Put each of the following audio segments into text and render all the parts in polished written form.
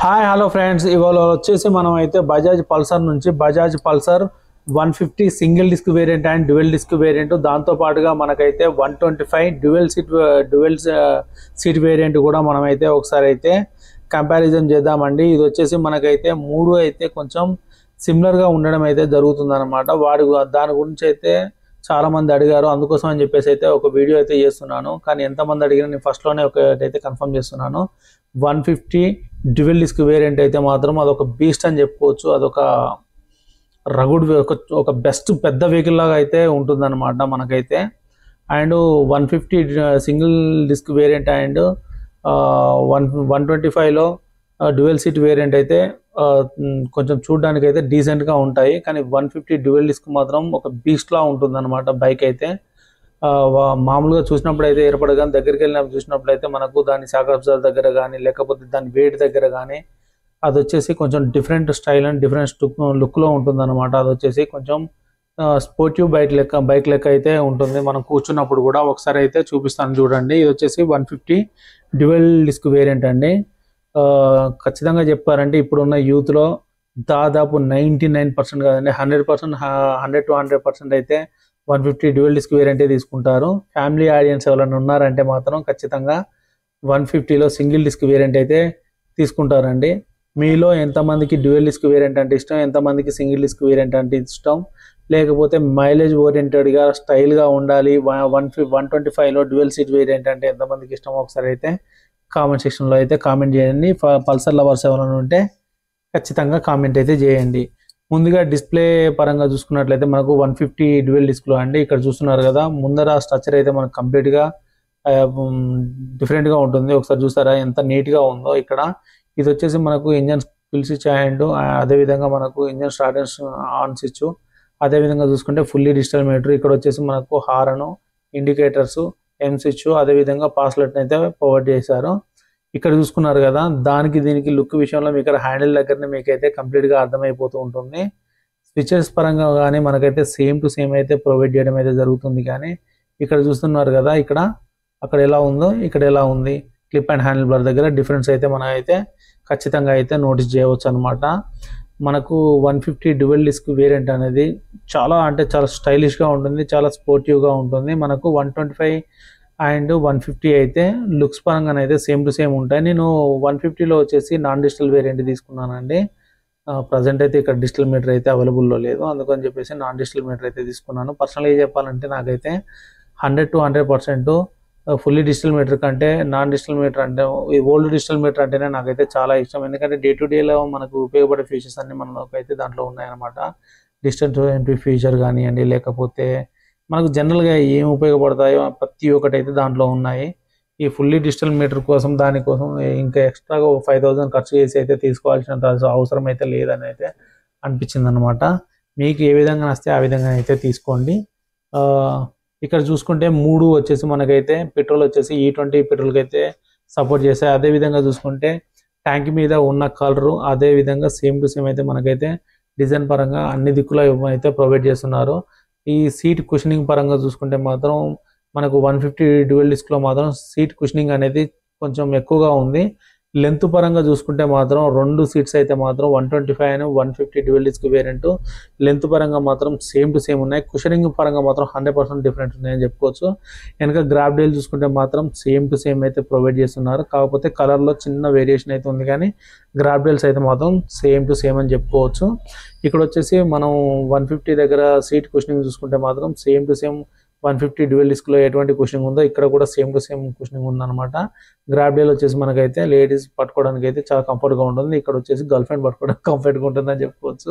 Hi hello friends, ఇవాళ వచ్చేసి మనం అయితే బజాజ్ పల్సర్ నుంచి Bajaj Pulsar 150 single disc variant and dual disc variant, దాంతోపాటుగా మనకైతే 125 డ్యూయల్ సీట్ వేరియంట్ కూడా మనమైతే ఒకసారి అయితే కంపారిజన్ చేద్దామండి. ఇది వచ్చేసి మనకైతే మూడు అయితే కొంచెం సిమిలర్గా ఉండడం అయితే జరుగుతుందన్నమాట. దాని గురించి అయితే చాలా మంది అడిగారు, అందుకోసం అని చెప్పేసి అయితే ఒక వీడియో అయితే చేస్తున్నాను. కానీ ఎంతమంది అడిగినా నేను ఫస్ట్లోనే ఒకటైతే కన్ఫర్మ్ చేస్తున్నాను. 150 డ్యూయల్ డిస్క్ వేరియంట్ అయితే మాత్రం అదొక బీస్ట్ అని చెప్పుకోవచ్చు. అదొక రగుడ్ ఒక బెస్ట్ పెద్ద వెహికల్ లాగా అయితే ఉంటుందన్నమాట మనకైతే. And 150 single disc variant and 125లో డ్యూయల్ సీట్ వేరియంట్ అయితే కొంచెం చూడడానికి అయితే డీసెంట్గా ఉంటాయి. కానీ 150 డ్యూయల్ డిస్క్ మాత్రం ఒక బీస్ట్లా ఉంటుందన్నమాట బైక్ అయితే. మామూలుగా చూసినప్పుడు అయితే ఏర్పడగానే దగ్గరికి వెళ్ళినప్పుడు చూసినప్పుడు అయితే మనకు దాని శాఖాబ్జాల దగ్గర కానీ లేకపోతే దాని వెయిట్ దగ్గర కానీ అది వచ్చేసి కొంచెం డిఫరెంట్ స్టైల్ అండ్ డిఫరెంట్ లుక్లో ఉంటుందన్నమాట. అది వచ్చేసి కొంచెం స్పోర్టివ్ బైక్ లెక్క అయితే ఉంటుంది. మనం కూర్చున్నప్పుడు కూడా ఒకసారి అయితే చూపిస్తాను చూడండి. ఇది వచ్చేసి 150 డ్యూయల్ డిస్క్ వేరియంట్ అండి. ఖచ్చితంగా చెప్పారంటే ఇప్పుడున్న యూత్లో దాదాపు 99% కాదండి 100%, 100 to 100% అయితే 150 డ్యూయల్ డిస్క్ వేరియంటే తీసుకుంటారు. ఫ్యామిలీ ఆడియన్స్ ఎవరైనా ఉన్నారంటే మాత్రం ఖచ్చితంగా 150లో సింగిల్ డిస్క్ వేరియంట్ అయితే తీసుకుంటారండి. మీలో ఎంతమందికి డ్యూయల్ డిస్క్ వేరియంట్ అంటే ఇష్టం, ఎంతమందికి సింగిల్ డిస్క్ వేరియంట్ అంటే ఇష్టం, లేకపోతే మైలేజ్ ఓరియంటెడ్గా స్టైల్గా ఉండాలి 125లో డ్యూయల్ సీట్ వేరియంట్ అంటే ఎంతమందికి ఇష్టమో ఒకసారి అయితే కామెంట్ సెక్షన్లో అయితే కామెంట్ చేయండి. పల్సర్ లవర్స్ ఎవరైనా ఉంటే ఖచ్చితంగా కామెంట్ అయితే చేయండి. ముందుగా డిస్ప్లే పరంగా చూసుకున్నట్లయితే మనకు 150 డ్యూయల్ డిస్క్లో అండి ఇక్కడ చూస్తున్నారు కదా, ముందర స్ట్రక్చర్ అయితే మనకు కంప్లీట్గా డిఫరెంట్గా ఉంటుంది. ఒకసారి చూస్తారా ఎంత నీట్గా ఉందో ఇక్కడ. ఇది వచ్చేసి మనకు ఇంజన్ స్కిల్ స్విచ్ అండ్ అదేవిధంగా మనకు ఇంజన్ స్టార్ట్ ఆన్ స్విచ్, అదేవిధంగా చూసుకుంటే ఫుల్లీ డిజిటల్ మీటర్. ఇక్కడ వచ్చేసి మనకు హారన్, ఇండికేటర్స్, ఎం స్విచ్, అదేవిధంగా పాస్లెట్ అయితే ప్రొవైడ్ చేశారు. ఇక్కడ చూసుకున్నారు కదా, దానికి దీనికి లుక్ విషయంలో మీకు ఇక్కడ హ్యాండిల్ దగ్గరనే మీకైతే కంప్లీట్గా అర్థమైపోతూ ఉంటుంది. స్విచెస్ పరంగా కానీ మనకైతే సేమ్ టు సేమ్ అయితే ప్రొవైడ్ చేయడం అయితే జరుగుతుంది. కానీ ఇక్కడ చూస్తున్నారు కదా, అక్కడ ఎలా ఉందో ఇక్కడ ఎలా ఉంది, క్లిప్ అండ్ హ్యాండిల్ బార్ దగ్గర డిఫరెన్స్ అయితే మనం అయితే ఖచ్చితంగా అయితే నోటీస్ చేయవచ్చు అనమాట. మనకు 150 డ్యూయల్ డిస్క్ వేరియంట్ అనేది చాలా చాలా స్టైలిష్గా ఉంటుంది, చాలా స్పోర్టివ్గా ఉంటుంది. మనకు 125 అండ్ 150 అయితే లుక్స్ పరంగానైతే సేమ్ టు సేమ్ ఉంటాయి. నేను 150లో వచ్చేసి నాన్ డిజిటల్ వేరియంట్ తీసుకున్నానండి. ప్రజెంట్ అయితే ఇక్కడ డిజిటల్ మీటర్ అయితే అవైలబుల్లో లేదు, అందుకని చెప్పేసి నాన్ డిజిటల్ మీటర్ అయితే తీసుకున్నాను. పర్సనల్గా చెప్పాలంటే నాకైతే 100 to 100% ఫుల్లీ డిజిటల్ మీటర్ కంటే నాన్ డిజిటల్ మీటర్ అంటే ఓల్డ్ డిజిటల్ మీటర్ అంటేనే నాకైతే చాలా ఇష్టం. ఎందుకంటే డే టు డేలో మనకు ఉపయోగపడే ఫీచర్స్ అన్ని మనకైతే దాంట్లో ఉన్నాయన్నమాట. డిస్టెన్స్ ఎంట్రీ ఫీచర్ కానివ్వండి, లేకపోతే మనకు జనరల్గా ఏం ఉపయోగపడతాయో ప్రతి ఒక్కటి అయితే దాంట్లో ఉన్నాయి. ఈ ఫుల్లీ డిజిటల్ మీటర్ కోసం దానికోసం ఇంకా ఎక్స్ట్రాగా 5000 ఖర్చు చేసి అయితే తీసుకోవాల్సినంత అవసరం అయితే లేదని అయితే అనిపించింది అనమాట. మీకు ఏ విధంగా నస్తే ఆ విధంగా అయితే తీసుకోండి. ఇక్కడ చూసుకుంటే 3 వచ్చేసి మనకైతే పెట్రోల్ వచ్చేసి E20 పెట్రోల్కి అయితే సపోర్ట్ చేస్తాయి. అదేవిధంగా చూసుకుంటే ట్యాంక్ మీద ఉన్న కలరు అదేవిధంగా సేమ్ టు సేమ్ అయితే మనకైతే డిజైన్ పరంగా అన్ని దిక్కులో అయితే ప్రొవైడ్ చేస్తున్నారు. ఈ సీట్ కుషనింగ్ పరంగా చూసుకుంటే మాత్రం మనకు 150 డ్యూయల్ డిస్క్లో మాత్రం సీట్ కుషనింగ్ అనేది కొంచెం ఎక్కువగా ఉంది. లెంత్ పరంగా చూసుకుంటే మాత్రం 2 సీట్స్ అయితే మాత్రం 125 and 150 dual disc variant length పరంగా మాత్రం సేమ్ టు సేమ్ ఉన్నాయి. కుషనింగ్ పరంగా మాత్రం 100% డిఫరెంట్ ఉన్నాయని చెప్పుకోవచ్చు. వెనక గ్రాబ్ డైల్ చూసుకుంటే మాత్రం సేమ్ టు సేమ్ అయితే ప్రొవైడ్ చేస్తున్నారు. కాకపోతే కలర్లో చిన్న వేరియేషన్ అయితే ఉంది, కానీ గ్రాబ్ డైల్స్ అయితే మాత్రం సేమ్ టు సేమ్ అని చెప్పుకోవచ్చు. ఇక్కడ వచ్చేసి మనం 150 దగ్గర సీట్ కుషనింగ్ చూసుకుంటే మాత్రం సేమ్ టు సేమ్ 150 డ్యూయల్ డిస్క్లో ఎటువంటి కుషనింగ్ ఉందో ఇక్కడ కూడా సేమ్ టు సేమ్ కుషనింగ్ ఉందన్నమాట. గ్రాబ్ డైల్ వచ్చేసి మనకైతే లేడీస్ పట్టుకోవడానికి అయితే చాలా కంఫర్ట్గా ఉంటుంది. ఇక్కడ వచ్చేసి గర్ల్ ఫ్రెండ్ పట్టుకోవడానికి కంఫర్ట్గా ఉంటుందని చెప్పుకోవచ్చు.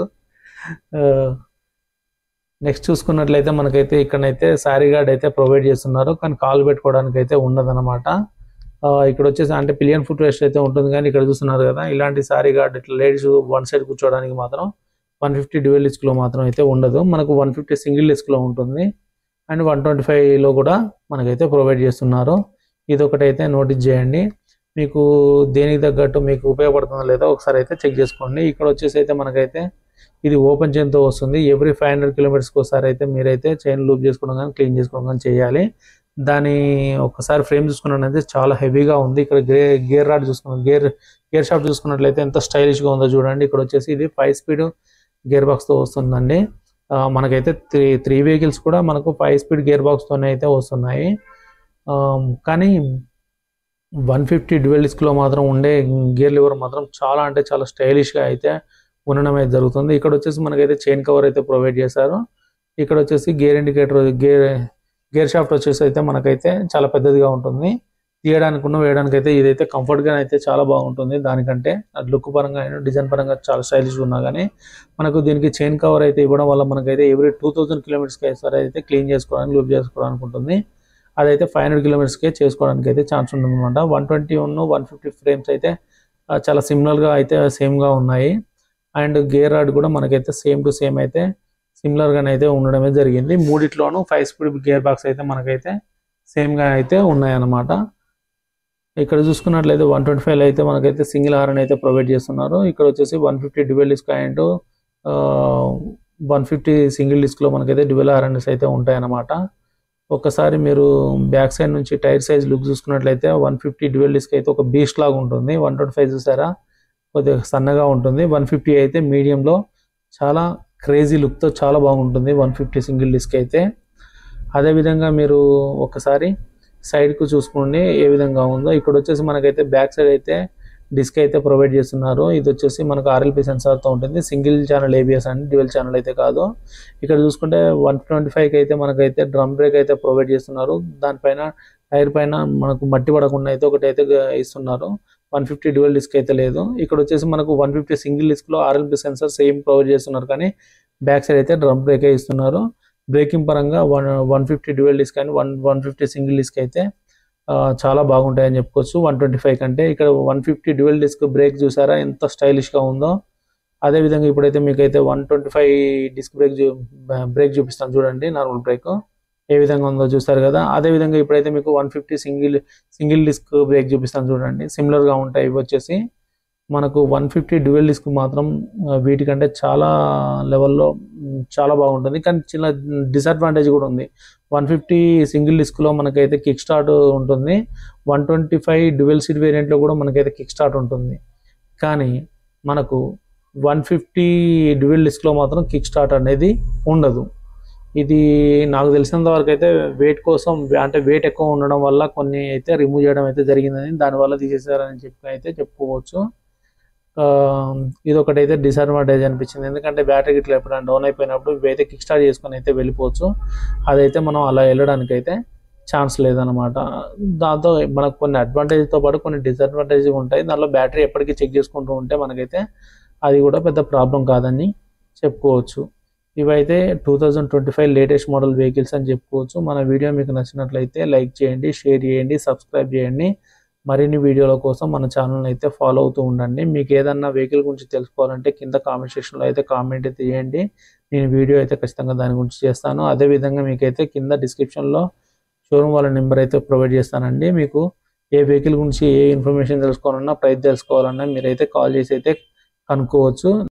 నెక్స్ట్ చూసుకున్నట్లయితే మనకైతే ఇక్కడైతే శారీ గార్డ్ అయితే ప్రొవైడ్ చేస్తున్నారు, కానీ కాలు పెట్టుకోవడానికి అయితే ఉండదన్నమాట. ఇక్కడ వచ్చేసి అంటే పిలియన్ ఫుట్ రెస్ట్ అయితే ఉంటుంది, కానీ ఇక్కడ చూస్తున్నారు కదా ఇలాంటి శారీ గార్డ్ ఇట్లా లేడీస్ వన్ సైడ్ కూర్చోవడానికి మాత్రం 150 డ్యూయల్ డిస్క్లో మాత్రం అయితే ఉండదు. మనకు 150 సింగిల్ డిస్క్లో ఉంటుంది అండ్ 125లో కూడా మనకైతే ప్రొవైడ్ చేస్తున్నారు. ఇది ఒకటైతే నోటీస్ చేయండి. మీకు దేనికి తగ్గట్టు మీకు ఉపయోగపడుతుందో లేదో ఒకసారి అయితే చెక్ చేసుకోండి. ఇక్కడ వచ్చేసి అయితే మనకైతే ఇది ఓపెన్ చైన్తో వస్తుంది. ఎవ్రీ 500 కిలోమీటర్స్కి ఒకసారి అయితే మీరైతే చైన్ లూప్ చేసుకోవడం కానీ క్లీన్ చేసుకోవడం కానీ చేయాలి. దాని ఒకసారి ఫ్రేమ్ చూసుకున్నట్లయితే చాలా హెవీగా ఉంది. ఇక్కడ గేర్ రాడ్ చూసుకున్నాం, గేర్ షాఫ్ట్ చూసుకున్నట్లయితే ఎంత స్టైలిష్గా ఉందో చూడండి. ఇక్కడ వచ్చేసి ఇది 5 స్పీడ్ గేర్ బాక్స్తో వస్తుందండి. మనకైతే త్రీ వెహికల్స్ కూడా మనకు 5 స్పీడ్ గేర్ బాక్స్తోనే అయితే వస్తున్నాయి. కానీ 150 డ్యూయల్ డిస్క్లో మాత్రం ఉండే గేర్ లివర్ మాత్రం చాలా అంటే చాలా స్టైలిష్గా అయితే ఉండడం అయితే జరుగుతుంది. ఇక్కడ వచ్చేసి మనకైతే చైన్ కవర్ అయితే ప్రొవైడ్ చేశారు. ఇక్కడ వచ్చేసి గేర్ ఇండికేటర్, గేర్ షాఫ్ట్ వచ్చేసి అయితే మనకైతే చాలా పెద్దదిగా ఉంటుంది. తీయడానికి వేయడానికి అయితే ఇదైతే కంఫర్ట్గా అయితే చాలా బాగుంటుంది. దానికంటే అది లుక్ పరంగా డిజైన్ పరంగా చాలా స్టైలిష్గా ఉన్నా కానీ మనకు దీనికి చైన్ కవర్ అయితే ఇవ్వడం వల్ల మనకైతే ఎవ్రీ 2000 కిలోమీటర్స్కి అయితే క్లీన్ చేసుకోవడానికి, లూప్ చేసుకోవడానికి ఉంటుంది. అదైతే 500 కిలోమీటర్స్కే చేసుకోవడానికి అయితే ఛాన్స్ ఉంటుంది అనమాట. 121, 150 ఫ్రేమ్స్ అయితే చాలా సిమిలర్గా అయితే సేమ్గా ఉన్నాయి. అండ్ గేర్ రాడ్ కూడా మనకైతే సేమ్ టు సేమ్ అయితే సిమిలర్గానైతే ఉండడమే జరిగింది. మూడిట్లోనూ 5 స్పీడ్ గేర్ బాక్స్ అయితే మనకైతే సేమ్గా అయితే ఉన్నాయన్నమాట. ఇక్కడ చూసుకున్నట్లయితే 125 అయితే మనకైతే సింగిల్ హార్న్ అయితే ప్రొవైడ్ చేస్తున్నారు. ఇక్కడ వచ్చేసి 150 డ్యూయల్ డిస్క్ అండ్ 150 సింగిల్ డిస్క్లో మనకైతే డ్యూయల్ హార్న్స్ అయితే ఉంటాయన్నమాట. ఒక్కసారి మీరు బ్యాక్ సైడ్ నుంచి టైర్ సైజ్ లుక్ చూసుకున్నట్లయితే 150 డ్యూయల్ డిస్క్ అయితే ఒక బీస్ట్ లాగా ఉంటుంది. 125 చూసారా కొద్దిగా సన్నగా ఉంటుంది. 150 అయితే మీడియంలో చాలా క్రేజీ లుక్తో చాలా బాగుంటుంది 150 సింగిల్ డిస్క్ అయితే. అదేవిధంగా మీరు ఒకసారి సైడ్కు చూసుకోండి ఏ విధంగా ఉందో. ఇక్కడ వచ్చేసి మనకైతే బ్యాక్ సైడ్ అయితే డిస్క్ అయితే ప్రొవైడ్ చేస్తున్నారు. ఇది వచ్చేసి మనకు RLP సెన్సార్తో ఉంటుంది. సింగిల్ ఛానల్ ABS అండి, డ్యూయల్ ఛానల్ అయితే కాదు. ఇక్కడ చూసుకుంటే 125కి అయితే మనకైతే డ్రమ్ బ్రేక్ అయితే ప్రొవైడ్ చేస్తున్నారు. దానిపైన టైర్ పైన మనకు మట్టి పడకుండా అయితే ఒకటి అయితే ఇస్తున్నారు. 150 డ్యూయల్ డిస్క్ అయితే లేదు. ఇక్కడ వచ్చేసి మనకు 150 సింగిల్ డిస్క్లో RLP సెన్సార్ సేమ్ ప్రొవైడ్ చేస్తున్నారు, కానీ బ్యాక్ సైడ్ అయితే డ్రమ్ బ్రేకే ఇస్తున్నారు. బ్రేకింగ్ పరంగా 150 డ్యూయల్ డిస్క్ అని 150 సింగిల్ డిస్క్ అయితే చాలా బాగుంటాయని చెప్పుకోవచ్చు 125 కంటే. ఇక్కడ 150 డ్యూయల్ డిస్క్ బ్రేక్ చూసారా ఎంత స్టైలిష్గా ఉందో. అదేవిధంగా ఇప్పుడైతే మీకైతే 125 డిస్క్ బ్రేక్ చూపిస్తాను చూడండి. నార్మల్ బ్రేక్ ఏ విధంగా ఉందో చూస్తారు కదా. అదేవిధంగా ఇప్పుడైతే మీకు 150 సింగిల్ డిస్క్ బ్రేక్ చూపిస్తాను చూడండి. సిమిలర్గా ఉంటాయి. ఇవి వచ్చేసి మనకు 150 డ్యూయల్ డిస్క్ మాత్రం వీటికంటే చాలా లెవెల్లో చాలా బాగుంటుంది. కానీ చిన్న డిసడ్వాంటేజ్ కూడా ఉంది. 150 సింగిల్ డిస్క్లో మనకైతే కిక్ స్టార్ట్ ఉంటుంది. 125 డ్యూయల్ సీట్ వేరియంట్లో కూడా మనకైతే కిక్ స్టార్ట్ ఉంటుంది. కానీ మనకు 150 డ్యూయల్ డిస్క్లో మాత్రం కిక్ స్టార్ట్ అనేది ఉండదు. ఇది నాకు తెలిసినంత వరకు అయితే వెయిట్ కోసం, అంటే వెయిట్ ఎక్కువ ఉండడం వల్ల కొన్ని అయితే రిమూవ్ చేయడం అయితే జరిగిందని, దానివల్ల తీసేసారని చెప్పి అయితే చెప్పుకోవచ్చు. ఇది ఒకటైతే డిసడ్వాంటేజ్ అనిపించింది. ఎందుకంటే బ్యాటరీ గిట్లా ఎప్పుడైనా డౌన్ అయిపోయినప్పుడు ఇవైతే కిక్ స్టార్ట్ చేసుకొని అయితే వెళ్ళిపోవచ్చు. అదైతే మనం అలా వెళ్ళడానికి అయితే ఛాన్స్ లేదనమాట. దాంతో మనకు కొన్ని అడ్వాంటేజ్తో పాటు కొన్ని డిసడ్వాంటేజ్ ఉంటాయి. దానిలో బ్యాటరీ ఎప్పటికీ చెక్ చేసుకుంటూ ఉంటే మనకైతే అది కూడా పెద్ద ప్రాబ్లం కాదని చెప్పుకోవచ్చు. ఇవైతే 2025 లేటెస్ట్ మోడల్ వెహికల్స్ అని చెప్పుకోవచ్చు. మన వీడియో మీకు నచ్చినట్లయితే లైక్ చేయండి, షేర్ చేయండి, సబ్స్క్రైబ్ చేయండి. మరిన్ని వీడియోల కోసం మన ఛానల్ని అయితే ఫాలో అవుతూ ఉండండి. మీకు ఏదన్నా వెహికల్ గురించి తెలుసుకోవాలంటే కింద కామెంట్ సెక్షన్లో అయితే కామెంట్ అయితే చేయండి. నేను వీడియో అయితే ఖచ్చితంగా దాని గురించి చేస్తాను. అదేవిధంగా మీకైతే కింద డిస్క్రిప్షన్లో షోరూమ్ వాళ్ళ నెంబర్ అయితే ప్రొవైడ్ చేస్తానండి. మీకు ఏ వెహికల్ గురించి ఏ ఇన్ఫర్మేషన్ తెలుసుకోవాలన్నా, ప్రైస్ తెలుసుకోవాలన్నా మీరైతే కాల్ చేసి అయితే కనుక్కోవచ్చు.